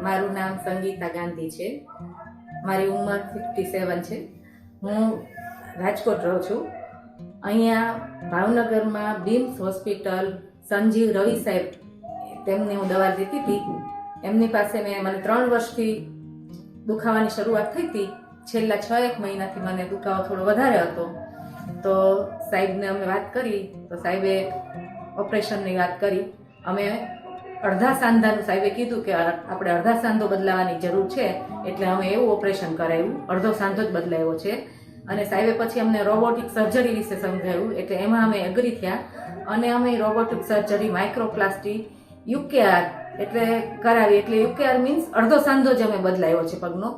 મારું નામ સંગીતા ગાંધી છે. મારી ઉંમર 57 છે. હું રાજકોટ રહું છું. અહીંયા ભાવનગરમાં બીમ્સ હોસ્પિટલ સંજીવ રવિ સાહેબ તેમની હું દવા લીધી હતી. એમની પાસે મને 3 વર્ષથી દુખાવાની શરૂઆત થઈ હતી. છેલ્લા 6-1 મહિનાથી મને દુખાવો થોડો વધારે હતો. તો સાહેબને અમે વાત કરી તો સાહેબે ઓપરેશનની વાત કરી. અમે અડધા સાંધાનું સાહેબે કીધું કે આપણે અડધા સાંધો બદલાવાની જરૂર છે, એટલે અમે એવું ઓપરેશન કરાવ્યું. અડધો સાંધો જ બદલાયો છે. અને સાહેબે પછી અમને રોબોટિક સર્જરી વિશે સમજાવ્યું, એટલે એમાં અમે એગ્રી થયા અને અમે રોબોટિક સર્જરી માઇક્રોપ્લાસ્ટી યુકેઆર એટલે કરાવી. એટલે યુકેઆર મીન્સ અડધો સાંધો જ અમે બદલાયો છે પગનો.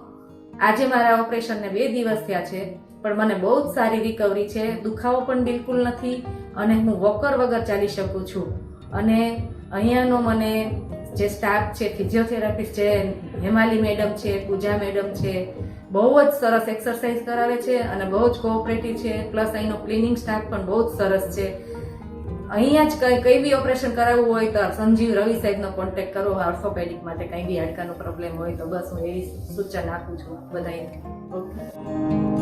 આજે મારા ઓપરેશનને 2 દિવસ થયા છે, પણ મને બહુ જ સારી રિકવરી છે. દુખાવો પણ બિલકુલ નથી અને હું વોકર વગર ચાલી શકું છું. અને અહીંયાનો મને જે સ્ટાફ છે, ફિઝિયોથેરાપિસ્ટ છે, હેમાલી મેડમ છે, પૂજા મેડમ છે, બહુ જ સરસ એક્સરસાઇઝ કરાવે છે અને બહુ જ કોઓપરેટિવ છે. પ્લસ અહીંનો ક્લિનિંગ સ્ટાફ પણ બહુ જ સરસ છે. અહીંયા જ કંઈ બી ઓપરેશન કરાવવું હોય તો સંજીવ રવિ સાહેબનો કોન્ટેક્ટ કરો. ઓર્થોપેડિક માટે કંઈ બી હાડકાનો પ્રોબ્લેમ હોય તો બસ હું એવી સૂચના આપું છું બધાને. ઓકે.